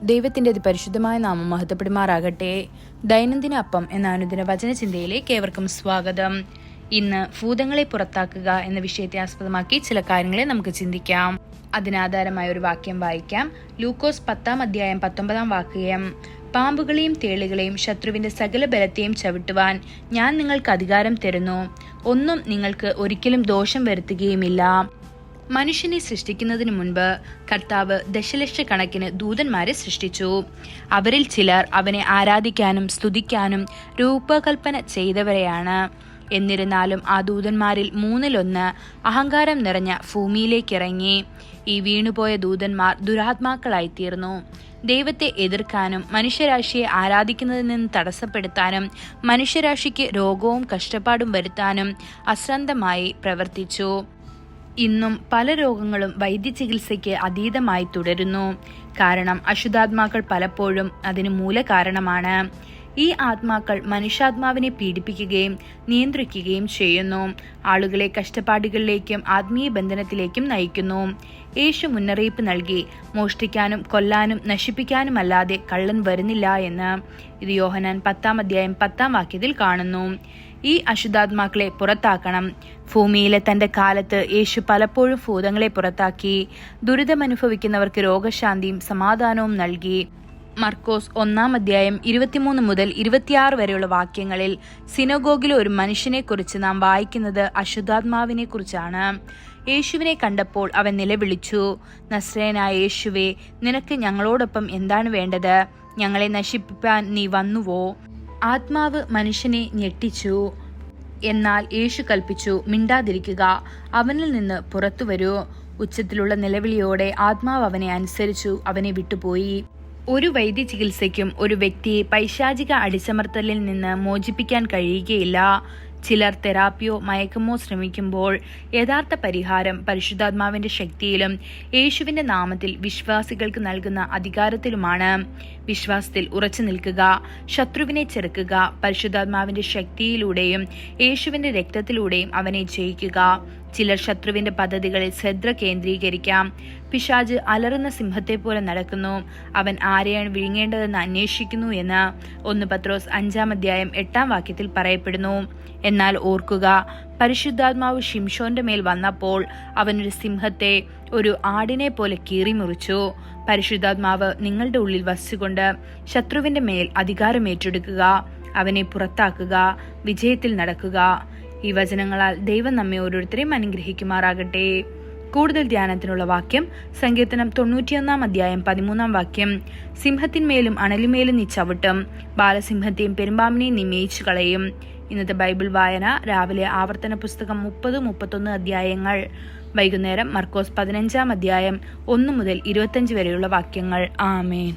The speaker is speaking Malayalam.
ദൈവത്തിൻ്റെ പരിശുദ്ധമായ നാമം മഹത്വപ്പെടുമാറാകട്ടെ. ദൈനംദിന അപ്പം എന്ന അനുദിന വചനചിന്തയിലേക്ക് ഏവർക്കും സ്വാഗതം. ഇന്ന് ഭൂതങ്ങളെ പുറത്താക്കുക എന്ന വിഷയത്തെ ആസ്പദമാക്കി ചില കാര്യങ്ങളെ നമുക്ക് ചിന്തിക്കാം. അതിനാധാരമായ ഒരു വാക്യം വായിക്കാം. ലൂക്കോസ് 10:19 പാമ്പുകളെയും തേളുകളെയും ശത്രുവിന്റെ സകല ബലത്തെയും ചവിട്ടുവാൻ ഞാൻ നിങ്ങൾക്ക് അധികാരം തരുന്നു. ഒന്നും നിങ്ങൾക്ക് ഒരിക്കലും ദോഷം വരുത്തുകയുമില്ല. മനുഷ്യനെ സൃഷ്ടിക്കുന്നതിന് മുൻപ് കർത്താവ് ദശലക്ഷക്കണക്കിന് ദൂതന്മാരെ സൃഷ്ടിച്ചു. അവരിൽ ചിലർ അവനെ ആരാധിക്കാനും സ്തുതിക്കാനും രൂപകൽപ്പന ചെയ്തവരെയാണ്. എന്നിരുന്നാലും ആ ദൂതന്മാരിൽ 1/3 അഹങ്കാരം നിറഞ്ഞ ഭൂമിയിലേക്കിറങ്ങി. ഈ വീണുപോയ ദൂതന്മാർ ദുരാത്മാക്കളായിത്തീർന്നു. ദൈവത്തെ എതിർക്കാനും മനുഷ്യരാശിയെ ആരാധിക്കുന്നതിൽ നിന്ന് തടസ്സപ്പെടുത്താനും മനുഷ്യരാശിക്ക് രോഗവും കഷ്ടപ്പാടും വരുത്താനും അശ്രദ്ധമായി പ്രവർത്തിച്ചു. ഇന്നും പല രോഗങ്ങളും വൈദ്യചികിത്സയ്ക്ക് അതീതമായി തുടരുന്നു. കാരണം അശുദ്ധാത്മാക്കൾ പലപ്പോഴും അതിന് മൂലകാരണമാണ്. ഈ ആത്മാക്കൾ മനുഷ്യാത്മാവിനെ പീഡിപ്പിക്കുകയും നിയന്ത്രിക്കുകയും ചെയ്യുന്നു. ആളുകളെ കഷ്ടപ്പാടുകളിലേക്കും ആത്മീയ ബന്ധനത്തിലേക്കും നയിക്കുന്നു. യേശു മുന്നറിയിപ്പ് നൽകി, മോഷ്ടിക്കാനും കൊല്ലാനും നശിപ്പിക്കാനുമല്ലാതെ കള്ളൻ വരുന്നില്ല എന്ന്. ഇത് യോഹന്നാൻ 10:10 കാണുന്നു. ഈ അശുദ്ധാത്മാക്കളെ പുറത്താക്കണം. ഭൂമിയിലെ തന്റെ കാലത്ത് യേശു പലപ്പോഴും ഭൂതങ്ങളെ പുറത്താക്കി. ദുരിതമനുഭവിക്കുന്നവർക്ക് രോഗശാന്തിയും സമാധാനവും നൽകി. മർക്കോസ് 1:23-26 വരെയുള്ള വാക്യങ്ങളിൽ സിനഗോഗിലെ ഒരു മനുഷ്യനെ കുറിച്ച് നാം വായിക്കുന്നത് അശുദ്ധാത്മാവിനെ കുറിച്ചാണ്. യേശുവിനെ കണ്ടപ്പോൾ അവൻ നിലവിളിച്ചു, നസ്രയനായ യേശുവേ, നിനക്ക് ഞങ്ങളോടൊപ്പം എന്താണ് വേണ്ടത്? ഞങ്ങളെ നശിപ്പിക്കാൻ നീ വന്നുവോ? ആത്മാവ് മനുഷ്യനെ ഞെട്ടിച്ചു. എന്നാൽ യേശു കൽപ്പിച്ചു, മിണ്ടാതിരിക്കുക, അവനിൽ നിന്ന് പുറത്തു വരൂ. ഉച്ചത്തിലുള്ള നിലവിളിയോടെ ആത്മാവ് അവനെ അനുസരിച്ചു, അവനെ വിട്ടുപോയി. ഒരു വൈദ്യ ചികിത്സയ്ക്കും ഒരു വ്യക്തിയെ പൈശാചിക അടിച്ചമർത്തലിൽ നിന്ന് മോചിപ്പിക്കാൻ കഴിയുകയില്ല. ചിലർ തെറാപ്പിയോ മയക്കമോ ശ്രമിക്കുമ്പോൾ യഥാർത്ഥ പരിഹാരം പരിശുദ്ധാത്മാവിന്റെ ശക്തിയിലും യേശുവിന്റെ നാമത്തിൽ വിശ്വാസികൾക്ക് നൽകുന്ന അധികാരത്തിലുമാണ്. വിശ്വാസത്തിൽ ഉറച്ചു നിൽക്കുക, ശത്രുവിനെ ചെറുക്കുക, പരിശുദ്ധാത്മാവിന്റെ ശക്തിയിലൂടെയും യേശുവിന്റെ രക്തത്തിലൂടെയും അവനെ ജയിക്കുക. ചിലർ ശത്രുവിന്റെ പദ്ധതികളിൽ ശ്രദ്ധ കേന്ദ്രീകരിക്കാം. പിശാച് അലറുന്ന സിംഹത്തെ പോലെ നടക്കുന്നു. അവൻ ആരെയാണ് വിഴുങ്ങേണ്ടതെന്ന് അന്വേഷിക്കുന്നു എന്ന് 1 പത്രോസ് 5:8 പറയപ്പെടുന്നു. എന്നാൽ ഓർക്കുക, പരിശുദ്ധാത്മാവ് ശിംശോന്റെ മേൽ വന്നപ്പോൾ അവനൊരു സിംഹത്തെ ഒരു ആടിനെ പോലെ കീറിമുറിച്ചു. പരിശുദ്ധാത്മാവ് നിങ്ങളുടെ ഉള്ളിൽ വസിച്ചുകൊണ്ട് ശത്രുവിന്റെ മേൽ അധികാരം ഏറ്റെടുക്കുക, അവനെ പുറത്താക്കുക, വിജയത്തിൽ നടക്കുക. ഈ വചനങ്ങളാൽ ദൈവം നമ്മെ ഓരോരുത്തരെയും അനുഗ്രഹിക്കുമാറാകട്ടെ. കൂടുതൽ ധ്യാനത്തിനുള്ള വാക്യം സങ്കീർത്തനം 91:13 സിംഹത്തിന്മേലും അണലിമേലും നീ ചവിട്ടും, ബാലസിംഹത്തെയും പെരുമ്പാമ്പിനെയും നീ മേയിച്ചു കളയും. ഇന്നത്തെ ബൈബിൾ വായന രാവിലെ ആവർത്തന പുസ്തകം 30-31 അധ്യായങ്ങൾ, വൈകുന്നേരം മർക്കോസ് 15 1-25 വരെയുള്ള വാക്യങ്ങൾ. ആമേൻ.